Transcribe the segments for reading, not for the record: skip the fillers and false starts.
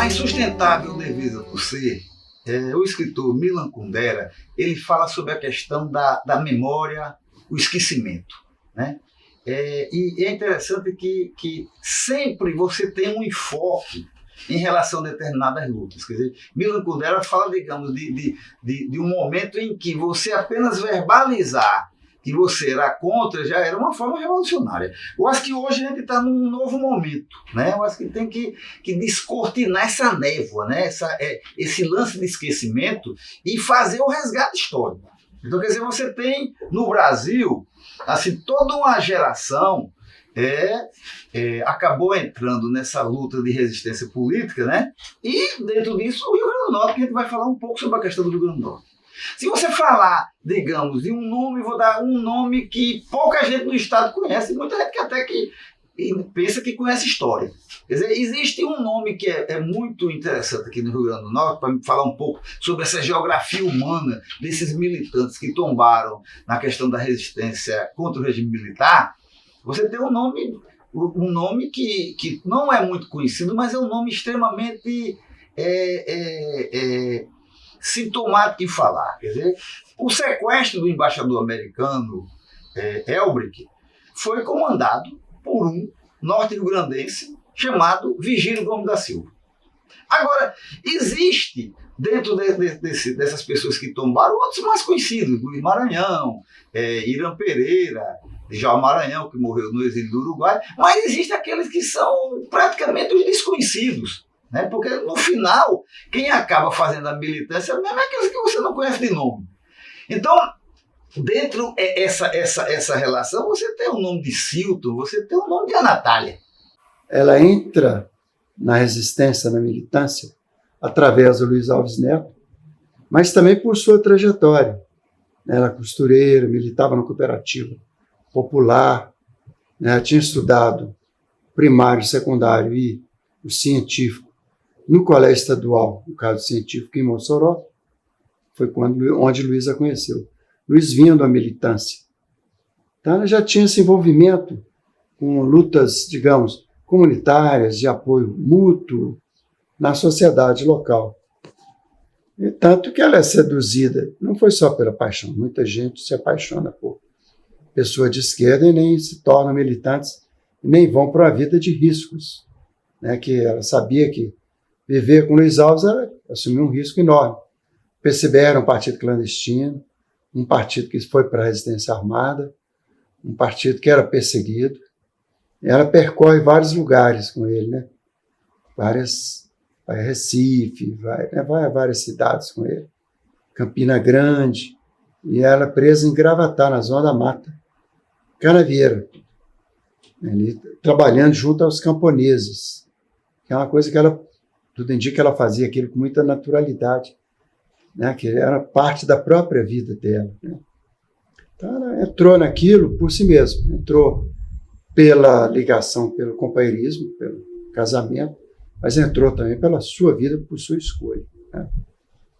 A insustentável devisa do ser, o escritor Milan Kundera, ele fala sobre a questão da memória, o esquecimento, né? E é interessante que sempre você tem um enfoque em relação a determinadas lutas. Quer dizer, Milan Kundera fala, digamos, de um momento em que você apenas verbalizar que você era contra já era uma forma revolucionária. Eu acho que hoje a gente está num novo momento, né? Eu acho que tem que descortinar essa névoa, né? Esse lance de esquecimento e fazer o resgate histórico. Então, quer dizer, você tem no Brasil assim, toda uma geração acabou entrando nessa luta de resistência política, né? E dentro disso o Rio Grande do Norte, que a gente vai falar um pouco sobre a questão do Rio Grande do Norte. Se você falar, digamos, de um nome, vou dar um nome que pouca gente no estado conhece, muita gente que até que pensa que conhece história. Quer dizer, existe um nome que é muito interessante aqui no Rio Grande do Norte, para me falar um pouco sobre essa geografia humana desses militantes que tombaram na questão da resistência contra o regime militar. Você tem um nome que não é muito conhecido, mas é um nome extremamente sintomático em falar. Quer dizer, o sequestro do embaixador americano Elbrick foi comandado por um norte-riograndense chamado Vigílio Gomes da Silva. Agora, existe dentro dessas pessoas que tombaram outros mais conhecidos, Luiz Maranhão, Irã Pereira, João Maranhão, que morreu no exílio do Uruguai, mas existem aqueles que são praticamente os desconhecidos, né? Porque no final, quem acaba fazendo a militância mesmo é aqueles que você não conhece de nome. Então, dentro essa relação, você tem o nome de Silton, você tem o nome de Anatália. Ela entra na resistência, na militância, através do Luiz Alves Neto, mas também por sua trajetória. Ela era costureira, militava na cooperativa popular, né? Tinha estudado primário, secundário e o científico no colégio estadual, no caso científico em Mossoró, foi onde Luísa conheceu. Luiz vinha da militância. Então ela já tinha esse envolvimento com lutas, digamos, comunitárias, de apoio mútuo na sociedade local. E tanto que ela é seduzida, não foi só pela paixão, muita gente se apaixona por pessoa de esquerda e nem se tornam militantes, nem vão para uma vida de riscos, né? Que ela sabia que viver com Luiz Alves era assumir um risco enorme. O PCB era um partido clandestino, um partido que foi para a resistência armada, um partido que era perseguido. Ela percorre vários lugares com ele, né? Vai a Recife, vai a várias cidades com ele. Campina Grande, e ela presa em Gravatá, na Zona da Mata, Canavieira, ali, trabalhando junto aos camponeses, que é uma coisa que ela, tudo indica que ela fazia aquilo com muita naturalidade, né? Que era parte da própria vida dela, né? Então ela entrou naquilo por si mesma, entrou pela ligação, pelo companheirismo, pelo casamento, mas entrou também pela sua vida, por sua escolha, né?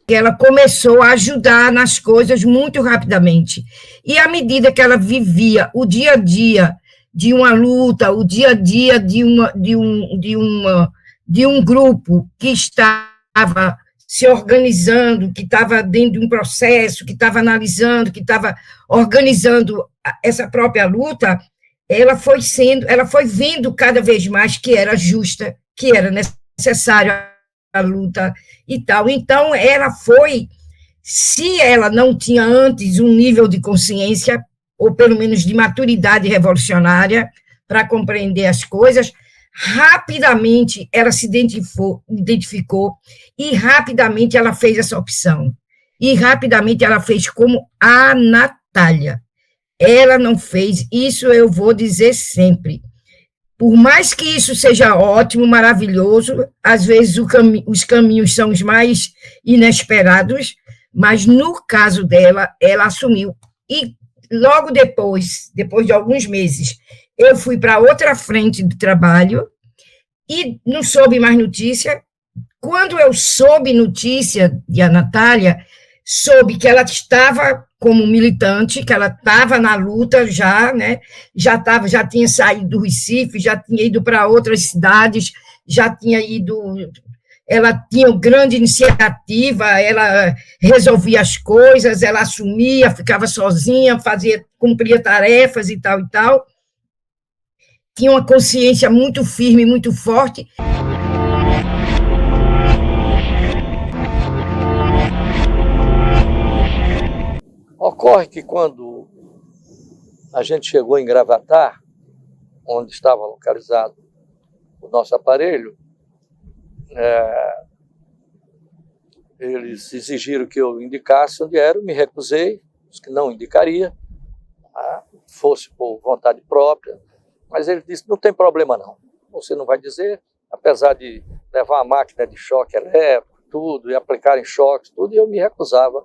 Ela começou a ajudar nas coisas muito rapidamente. E à medida que ela vivia o dia a dia de uma luta, o dia a dia de um grupo que estava se organizando, que estava dentro de um processo, que estava analisando, que estava organizando essa própria luta, ela foi vendo cada vez mais que era justa, que era necessária a luta e tal. Então, ela foi, se ela não tinha antes um nível de consciência, ou pelo menos de maturidade revolucionária, para compreender as coisas, rapidamente ela se identificou e rapidamente ela fez essa opção. E rapidamente ela fez como a Natália. Ela não fez, isso eu vou dizer sempre. Por mais que isso seja ótimo, maravilhoso, às vezes os caminhos são os mais inesperados, mas no caso dela, ela assumiu. E logo depois de alguns meses, eu fui para outra frente de trabalho e não soube mais notícia. Quando eu soube notícia de a Natália, soube que ela estava como militante, que ela estava na luta já, né? Já tinha saído do Recife, já tinha ido para outras cidades, já tinha ido ela tinha grande iniciativa, ela resolvia as coisas, ela assumia, ficava sozinha, cumpria tarefas e tal, tinha uma consciência muito firme, muito forte. Ocorre que quando a gente chegou em Gravatar, onde estava localizado o nosso aparelho, eles exigiram que eu indicasse onde era, eu me recusei, disse que não indicaria, fosse por vontade própria, mas ele disse, não tem problema não, você não vai dizer, apesar de levar uma máquina de choque elétrico, tudo, e aplicarem choques, tudo, e eu me recusava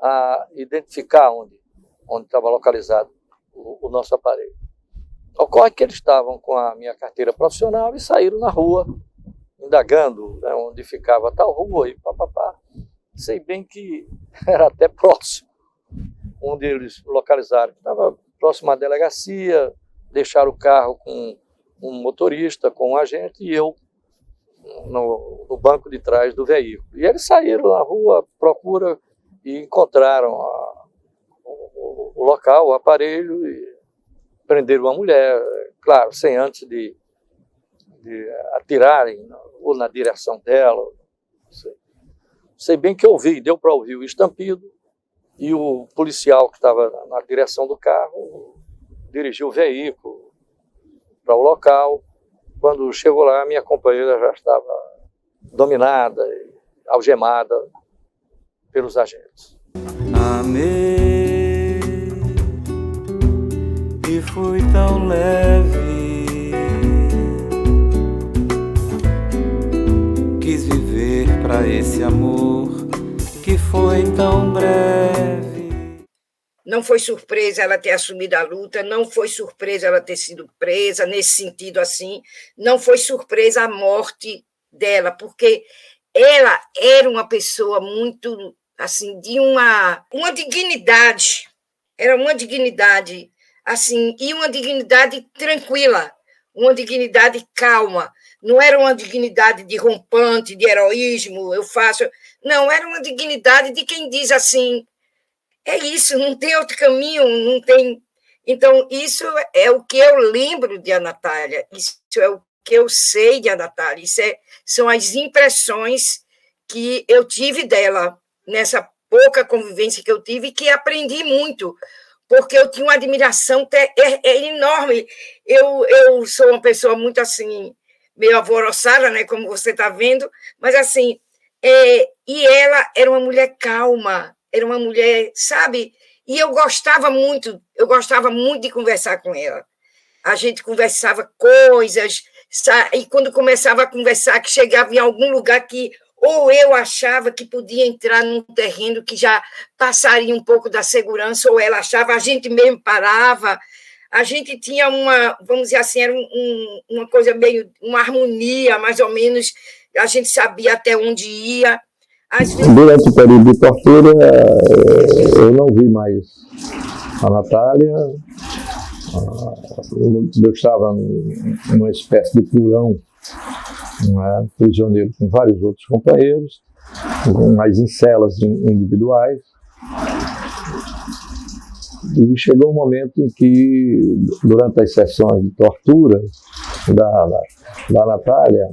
a identificar onde estava localizado o nosso aparelho. Ocorre que eles estavam com a minha carteira profissional e saíram na rua, indagando, né, onde ficava tal rua e papapá. Sei bem que era até próximo, onde eles localizaram. Estava próximo à delegacia, deixaram o carro com um motorista, com um agente, e eu no banco de trás do veículo. E eles saíram na rua, procura, e encontraram o local, o aparelho, e prenderam uma mulher, claro, sem antes de atirarem ou na direção dela. Sei bem que ouvi, deu para ouvir o estampido, e o policial que estava na direção do carro dirigiu o veículo para o local. Quando chegou lá, minha companheira já estava dominada, algemada pelos agentes. Amei e fui tão leve, quis viver pra esse amor que foi tão breve. Não foi surpresa ela ter assumido a luta, não foi surpresa ela ter sido presa, nesse sentido assim, não foi surpresa a morte dela, porque ela era uma pessoa muito, assim, de uma dignidade, era uma dignidade, assim, e uma dignidade tranquila, uma dignidade calma, não era uma dignidade de rompante, de heroísmo, eu faço, não, era uma dignidade de quem diz assim, é isso, não tem outro caminho, não tem... Então, isso é o que eu lembro de Ana Natália, isso é o que eu sei de Ana Natália, são as impressões que eu tive dela, nessa pouca convivência que eu tive, e que aprendi muito, porque eu tinha uma admiração enorme. Eu sou uma pessoa muito, assim, meio alvoroçada, né, como você está vendo, mas, assim, e ela era uma mulher calma, era uma mulher, sabe? E eu gostava muito de conversar com ela. A gente conversava coisas, e quando começava a conversar, que chegava em algum lugar que ou eu achava que podia entrar num terreno que já passaria um pouco da segurança, ou ela achava, a gente mesmo parava, a gente tinha vamos dizer assim, era uma coisa meio, uma harmonia, mais ou menos, a gente sabia até onde ia. Durante o período de tortura, eu não vi mais a Natália. Eu estava numa espécie de porão, prisioneiro com vários outros companheiros, mas em celas individuais. E chegou um momento em que, durante as sessões de tortura da Natália,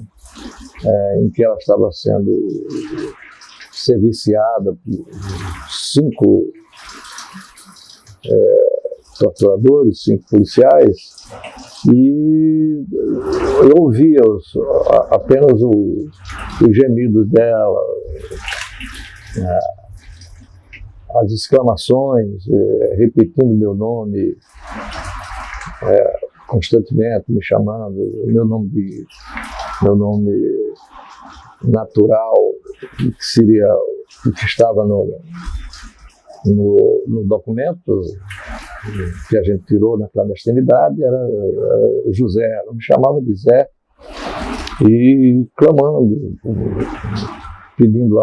em que ela estava sendo serviciada por 5 torturadores, 5 policiais, e eu ouvia apenas os gemidos dela, as exclamações, repetindo meu nome constantemente, me chamando, meu nome natural, que seria o que estava no documento que a gente tirou na clandestinidade, era José, ela me chamava de Zé, e clamando, pedindo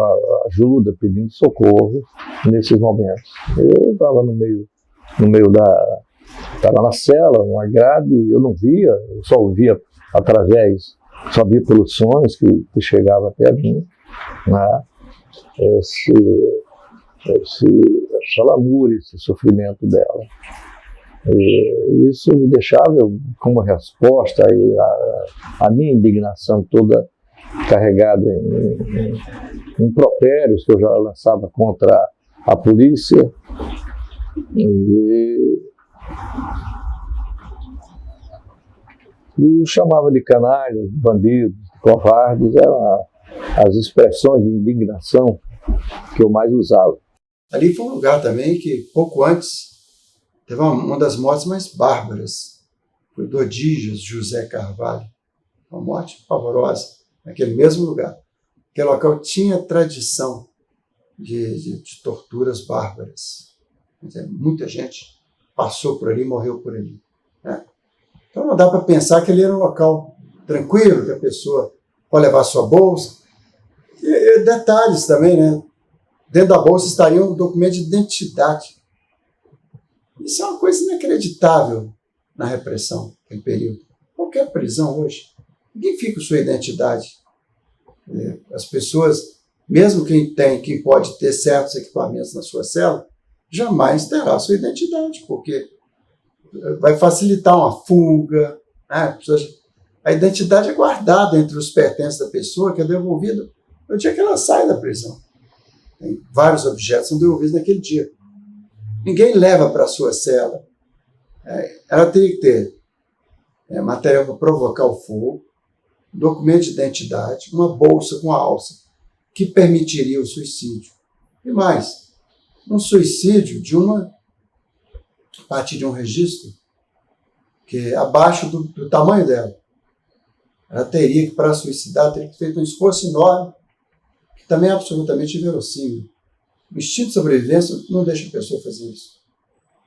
ajuda, pedindo socorro nesses momentos. Eu estava no meio estava na cela, numa grade, eu não via, eu só ouvia através só via pelos sonhos que chegavam até mim, né? Essa lamúria, esse sofrimento dela. E isso me deixava como resposta a minha indignação toda carregada em impropérios que eu já lançava contra a polícia. E chamava de canalhas, bandidos, covardes, eram as expressões de indignação que eu mais usava. Ali foi um lugar também que, pouco antes, teve uma das mortes mais bárbaras. Foi do Odígios José Carvalho. Uma morte pavorosa, naquele mesmo lugar. Aquele local tinha tradição de torturas bárbaras. Muita gente passou por ali, morreu por ali, né? Então não dá para pensar que ele era um local tranquilo, que a pessoa pode levar sua bolsa. E detalhes também, né? Dentro da bolsa estaria um documento de identidade. Isso é uma coisa inacreditável na repressão, naquele período. Qualquer prisão hoje, ninguém fica com sua identidade. As pessoas, mesmo quem pode ter certos equipamentos na sua cela, jamais terá sua identidade, porque vai facilitar uma fuga, né? A identidade é guardada entre os pertences da pessoa, que é devolvida no dia que ela sai da prisão. Tem vários objetos são devolvidos naquele dia. Ninguém leva para a sua cela. Ela teria que ter material para provocar o fogo, documento de identidade, uma bolsa com a alça, que permitiria o suicídio. E mais, um suicídio a partir de um registro que é abaixo do tamanho dela. Ela teria que, para suicidar, teria que ter feito um esforço enorme, que também é absolutamente inverossímil. O instinto de sobrevivência não deixa a pessoa fazer isso.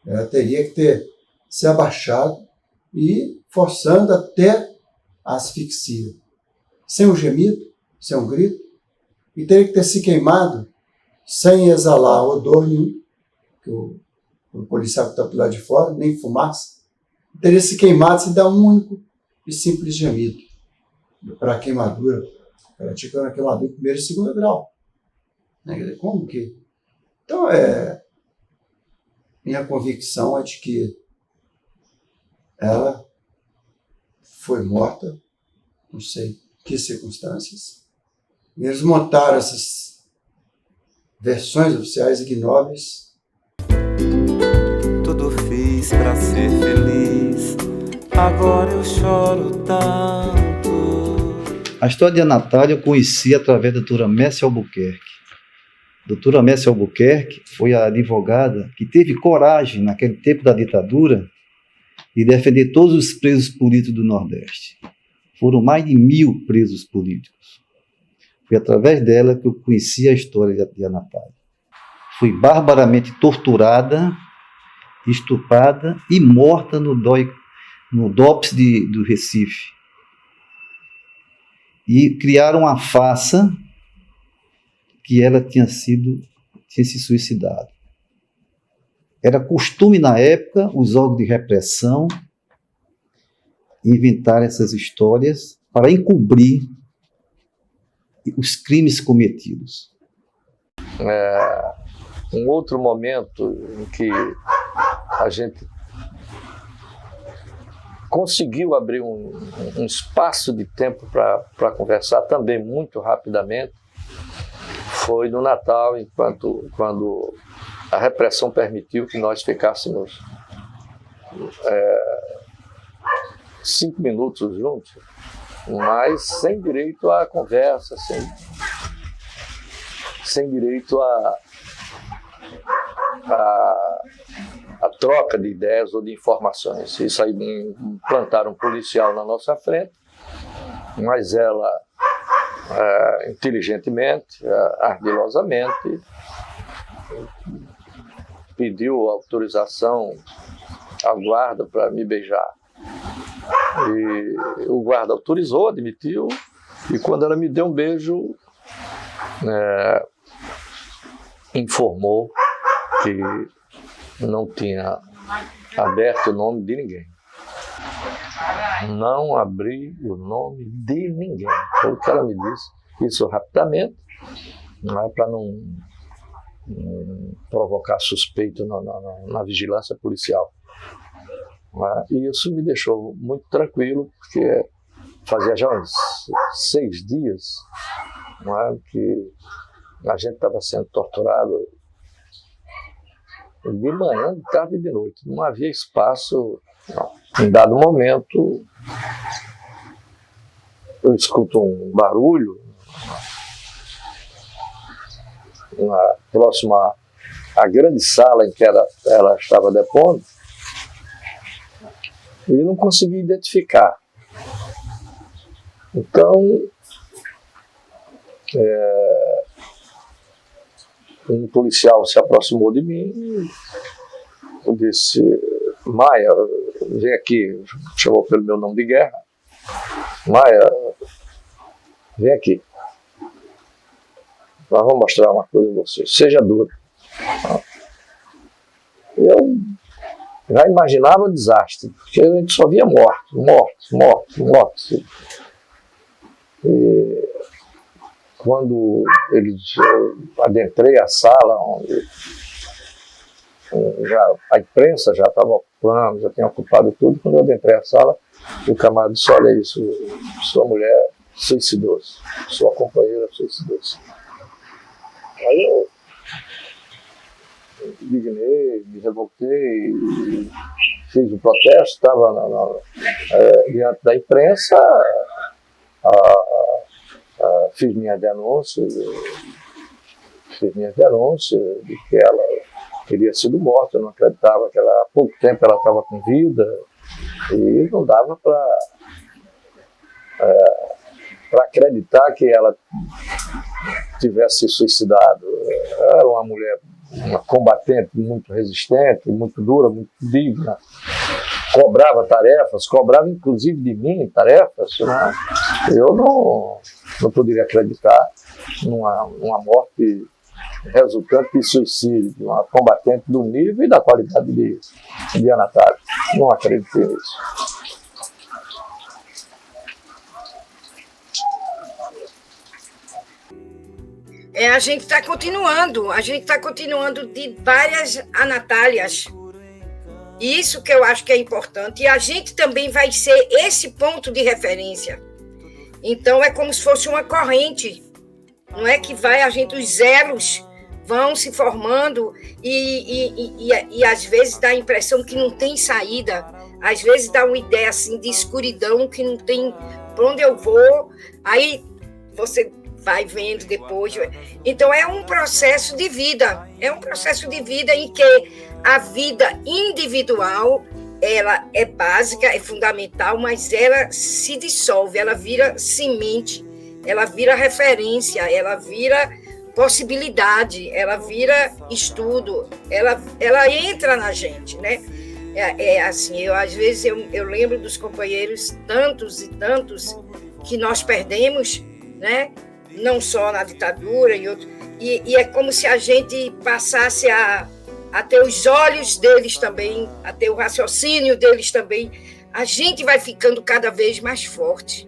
Ela teria que ter se abaixado e forçando até a asfixia. Sem um gemido, sem um grito, e teria que ter se queimado sem exalar odor nenhum, que o policial que está do lado de fora, nem fumaça, teria se queimado sem dar um único e simples gemido. Para a queimadura, ela tinha uma queimadura de primeiro e segundo grau. Como que? Então, minha convicção é de que ela foi morta, não sei que circunstâncias, e eles montaram essas versões oficiais ignóbeis. Tudo fiz pra ser feliz, agora eu choro tanto. A história de Ana Natália eu conheci através da doutora Messi Albuquerque. A doutora Messi Albuquerque foi a advogada que teve coragem, naquele tempo da ditadura, de defender todos os presos políticos do Nordeste. Foram mais de 1.000 presos políticos. Foi através dela que eu conheci a história de Ana Natália. Fui barbaramente torturada, estuprada e morta no DOPS do Recife. E criaram uma farsa que ela tinha se suicidado. Era costume na época os órgãos de repressão inventar essas histórias para encobrir os crimes cometidos. Um outro momento em que a gente conseguiu abrir um espaço de tempo para conversar também muito rapidamente foi no Natal, quando a repressão permitiu que nós ficássemos 5 minutos juntos, mas sem direito à conversa, sem direito à troca de ideias ou de informações. Isso aí, plantaram um policial na nossa frente, mas ela, inteligentemente, ardilosamente, pediu autorização à guarda para me beijar. E o guarda autorizou, admitiu, e quando ela me deu um beijo, informou que não tinha aberto o nome de ninguém. não abrir o nome de ninguém. Foi o que ela me disse. Isso rapidamente, para não provocar suspeito na vigilância policial. E isso me deixou muito tranquilo, porque fazia já uns 6 dias que a gente estava sendo torturado de manhã, de tarde e de noite. Não havia espaço. Em dado momento, eu escuto um barulho próximo à grande sala em que ela estava depondo, e não consegui identificar. Então, um policial se aproximou de mim e disse: Maia, vem aqui, chamou pelo meu nome de guerra. Maia, vem aqui. Nós vamos mostrar uma coisa a você. Seja duro. Eu já imaginava o desastre, porque a gente só via morte. E quando eu adentrei a sala, onde a imprensa já estava ocupando, já tinha ocupado tudo, quando eu adentrei a sala, o camarada disse: olha isso, sua mulher suicidou-se, sua companheira suicidou-se. Aí eu indignei, me revoltei, fiz um protesto, estava diante da imprensa, fiz minha denúncia de que ela teria sido morta. Eu não acreditava que há pouco tempo ela estava com vida, e não dava para acreditar que ela tivesse se suicidado. Era uma mulher, uma combatente muito resistente, muito dura, muito digna, cobrava tarefas, cobrava inclusive de mim tarefas. Né? Eu não poderia acreditar numa morte resultante de suicídio, de uma combatente do nível e da qualidade de Ana Távia. Não acreditei nisso. A gente está continuando de várias Anatálias. Isso que eu acho que é importante. E a gente também vai ser esse ponto de referência. Então, é como se fosse uma corrente. Não é que os elos vão se formando e às vezes dá a impressão que não tem saída. Às vezes dá uma ideia assim, de escuridão, que não tem para onde eu vou. Aí você vai vendo depois. Então, é um processo de vida. É um processo de vida em que a vida individual, ela é básica, é fundamental, mas ela se dissolve, ela vira semente, ela vira referência, ela vira possibilidade, ela vira estudo, ela entra na gente, né? Assim, às vezes eu lembro dos companheiros, tantos e tantos, que nós perdemos, né? Não só na ditadura e é como se a gente passasse a ter os olhos deles também, a ter o raciocínio deles também. A gente vai ficando cada vez mais forte.